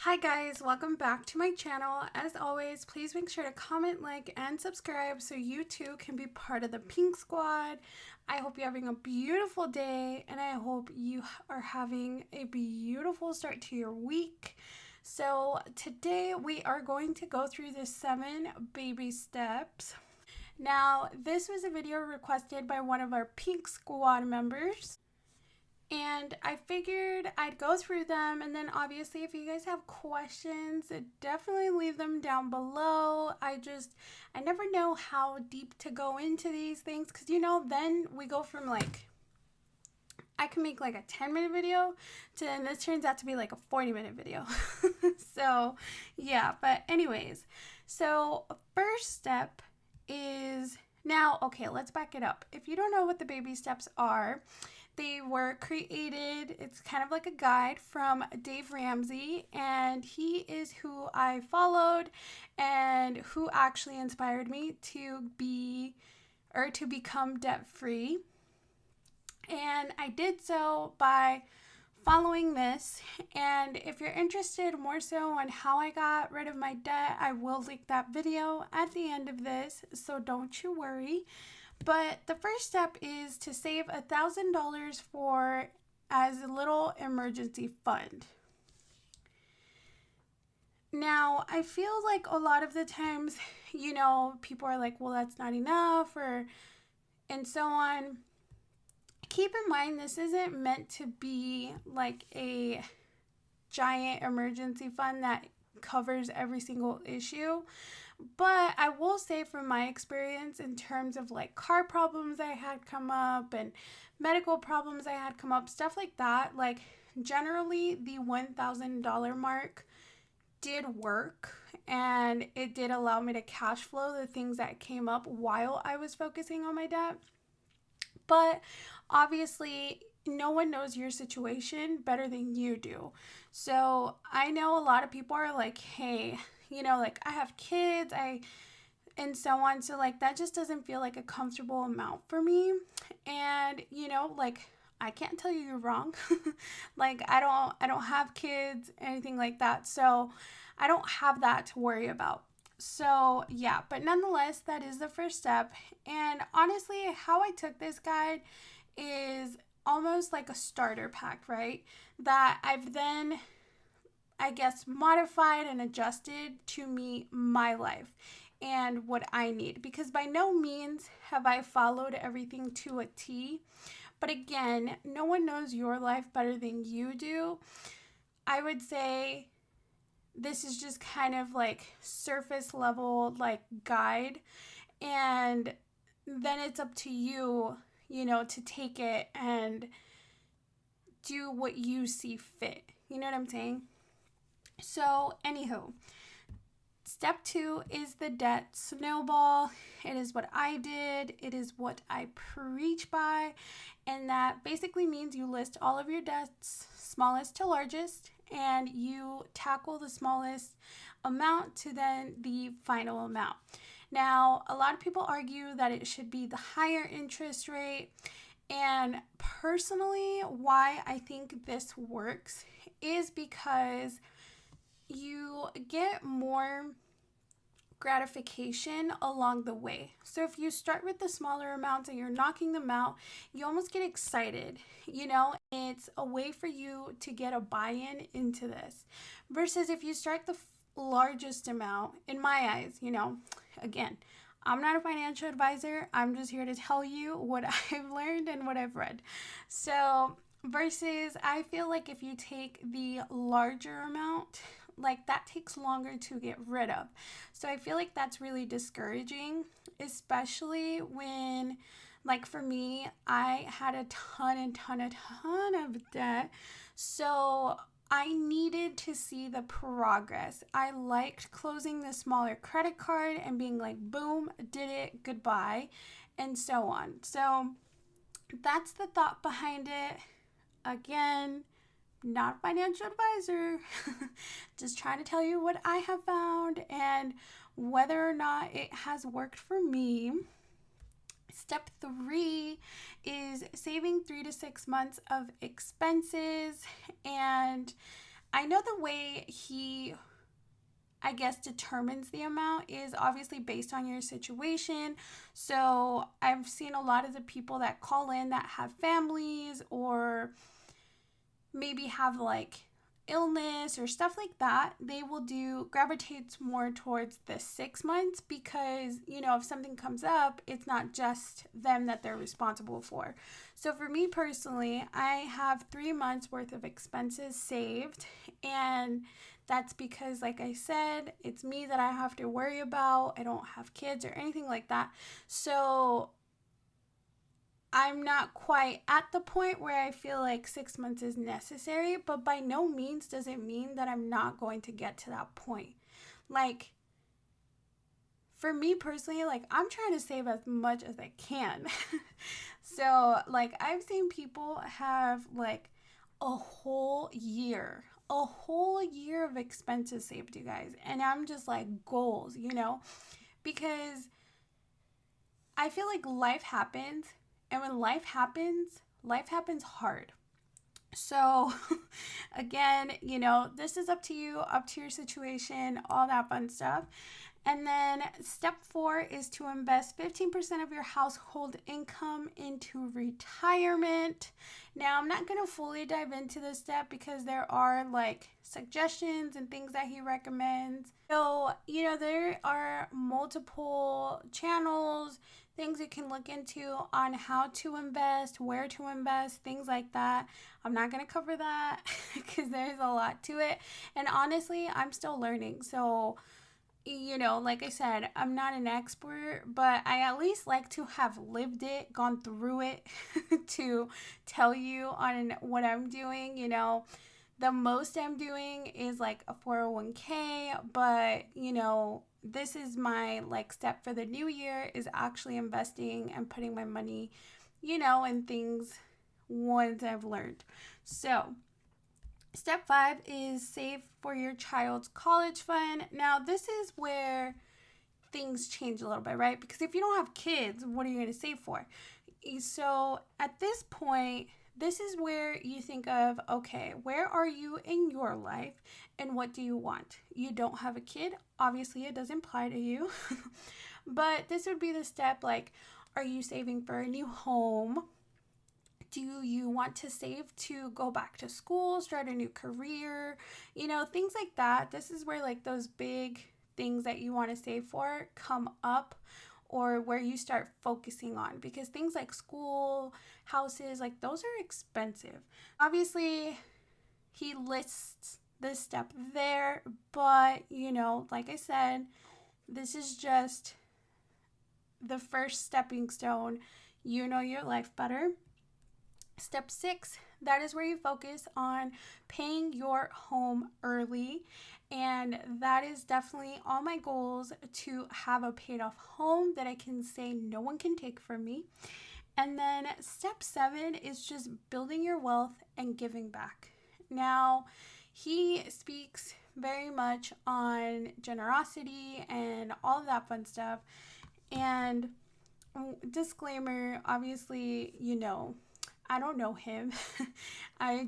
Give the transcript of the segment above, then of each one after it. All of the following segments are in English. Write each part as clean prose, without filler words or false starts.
Hi guys, welcome back to my channel. As always, please make sure to comment, like, and subscribe so you too can be part of the Pink Squad. I hope you're having a beautiful day and I hope you are having a beautiful start to your week. So today we are going to go through the 7 baby steps. Now, this was a video requested by one of our Pink Squad members. And I figured I'd go through them, and then obviously if you guys have questions, definitely leave them down below. I never know how deep to go into these things, because then we go from I can make like a 10-minute video to then this turns out to be like a 40-minute video. So yeah, but anyways, so first step is, now okay, let's back it up. If you don't know what the baby steps are, they were created, it's kind of like a guide from Dave Ramsey, and he is who I followed and who actually inspired me to become debt-free. And I did so by following this, and if you're interested more so on how I got rid of my debt, I will link that video at the end of this, so don't you worry. But the first step is to save $1,000 for as a little emergency fund. Now, I feel like a lot of the times, people are like, well, that's not enough, and so on. Keep in mind, this isn't meant to be like a giant emergency fund that covers every single issue. But I will say from my experience in terms of like car problems I had come up and medical problems I had come up, stuff like that, like generally the $1,000 mark did work, and it did allow me to cash flow the things that came up while I was focusing on my debt. But obviously, no one knows your situation better than you do. So I know a lot of people are like, hey, I have kids, and so on. So that just doesn't feel like a comfortable amount for me. And, I can't tell you you're wrong. I don't have kids, anything like that. So I don't have that to worry about. So yeah, but nonetheless, that is the first step. And honestly, how I took this guide is almost like a starter pack, right? That I've then, I guess, modified and adjusted to meet my life and what I need. Because by no means have I followed everything to a T. But again, no one knows your life better than you do. I would say this is just kind of like surface level guide, and then it's up to you, to take it and do what you see fit. You know what I'm saying? So anywho, step 2 is the debt snowball. It is what I did. It is what I preach by. And that basically means you list all of your debts, smallest to largest, and you tackle the smallest amount to then the final amount. Now, a lot of people argue that it should be the higher interest rate. And personally, why I think this works is because you get more gratification along the way. So if you start with the smaller amounts and you're knocking them out, you almost get excited, it's a way for you to get a buy-in into this. Versus if you start the largest amount, in my eyes, again, I'm not a financial advisor. I'm just here to tell you what I've learned and what I've read. So versus, I feel like if you take the larger amount, that takes longer to get rid of. So I feel like that's really discouraging, especially when, for me, I had a ton of debt. So I needed to see the progress. I liked closing the smaller credit card and being like, boom, did it, goodbye, and so on. So that's the thought behind it. Again, not a financial advisor, just trying to tell you what I have found and whether or not it has worked for me. Step 3 is saving 3 to 6 months of expenses, and I know the way he, I guess, determines the amount is obviously based on your situation. So I've seen a lot of the people that call in that have families or maybe have like illness or stuff like that, they will do gravitates more towards the 6 months because, you know, if something comes up, it's not just them that they're responsible for. So for me personally, I have 3 months worth of expenses saved, and that's because, like I said, it's me that I have to worry about. I don't have kids or anything like that. So I'm not quite at the point where I feel like 6 months is necessary, but by no means does it mean that I'm not going to get to that point. Like, for me personally, like, I'm trying to save as much as I can. So, like, I've seen people have, like, a whole year of expenses saved, you guys. And I'm just like, goals, you know? Because I feel like life happens. And when life happens hard. So, again, you know, this is up to you, up to your situation, all that fun stuff. And then step 4 is to invest 15% of your household income into retirement. Now, I'm not going to fully dive into this step because there are like suggestions and things that he recommends. So, you know, there are multiple channels, things you can look into on how to invest, where to invest, things like that. I'm not going to cover that because there's a lot to it. And honestly, I'm still learning. So, you know, like I said, I'm not an expert, but I at least like to have lived it, gone through it to tell you on what I'm doing. You know, the most I'm doing is like a 401k, but, you know, this is my like step for the new year is actually investing and putting my money, you know, in things once I've learned. So, step 5 is save for your child's college fund. Now, this is where things change a little bit, right? Because if you don't have kids, what are you going to save for? So at this point, this is where you think of, okay, where are you in your life and what do you want? You don't have a kid. Obviously, it doesn't apply to you. But this would be the step like, are you saving for a new home? Do you want to save to go back to school, start a new career? You know, things like that. This is where like those big things that you want to save for come up, or where you start focusing on, because things like school, houses, like those are expensive. Obviously, he lists this step there, but you know, like I said, this is just the first stepping stone. You know your life better. Step 6, that is where you focus on paying your home early. And that is definitely all my goals, to have a paid off home that I can say no one can take from me. And then step 7 is just building your wealth and giving back. Now, he speaks very much on generosity and all of that fun stuff. And disclaimer, obviously, you know, I don't know him. I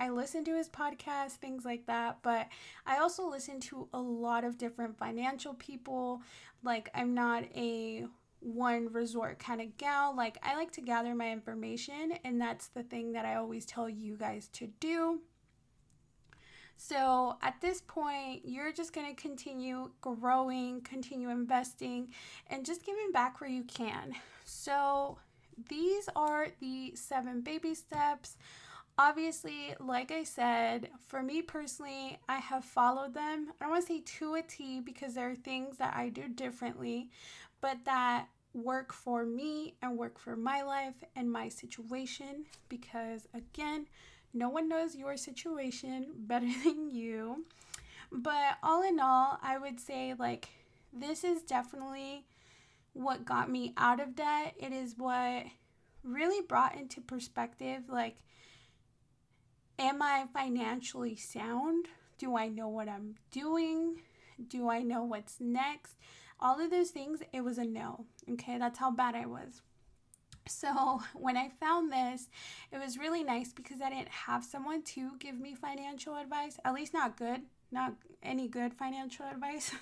listen to his podcast, things like that. But I also listen to a lot of different financial people. Like, I'm not a one resort kind of gal. Like, I like to gather my information, and that's the thing that I always tell you guys to do. So at this point, you're just going to continue growing, continue investing, and just giving back where you can. So these are the 7 baby steps. Obviously, like I said, for me personally, I have followed them. I don't want to say to a T because there are things that I do differently, but that work for me and work for my life and my situation, because again, no one knows your situation better than you. But all in all, I would say like this is definitely what got me out of debt. It is what really brought into perspective, like, am I financially sound? Do I know what I'm doing? Do I know what's next? All of those things, it was a no. Okay, that's how bad I was. So when I found this, it was really nice because I didn't have someone to give me financial advice, at least not good, not any good financial advice.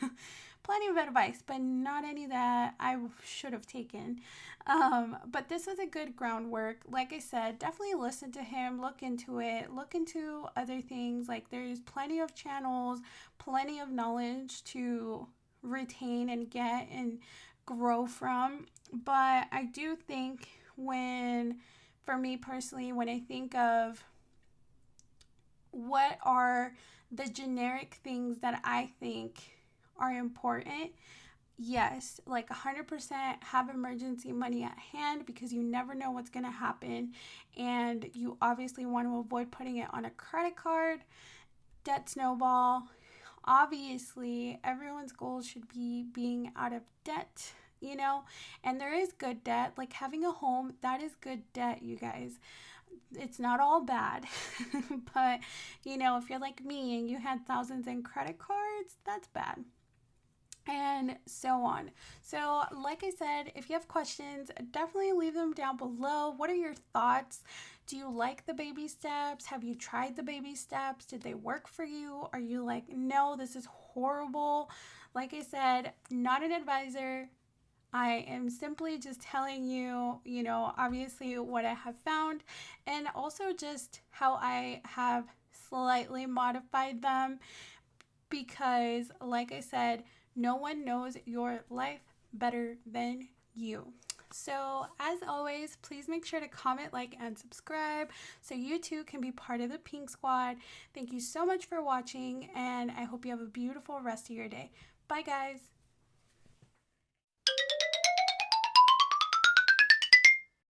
Plenty of advice, but not any that I should have taken. But this was a good groundwork. Like I said, definitely listen to him, look into it, look into other things. Like there's plenty of channels, plenty of knowledge to retain and get and grow from. But I do think for me personally, when I think of what are the generic things that I think are important, yes, like 100% have emergency money at hand because you never know what's going to happen. And you obviously want to avoid putting it on a credit card, debt snowball. Obviously, everyone's goal should be being out of debt, and there is good debt. Like having a home, that is good debt, you guys. It's not all bad. But, if you're like me and you had thousands in credit cards, that's bad. And so on. So, like I said, if you have questions, definitely leave them down below. What are your thoughts? Do you like the baby steps? Have you tried the baby steps? Did they work for you? Are you like, no, this is horrible? Like I said, not an advisor. I am simply just telling you, obviously what I have found and also just how I have slightly modified them because, like I said, no one knows your life better than you. So, as always, please make sure to comment, like, and subscribe so you too can be part of the Pink Squad. Thank you so much for watching, and I hope you have a beautiful rest of your day. Bye, guys.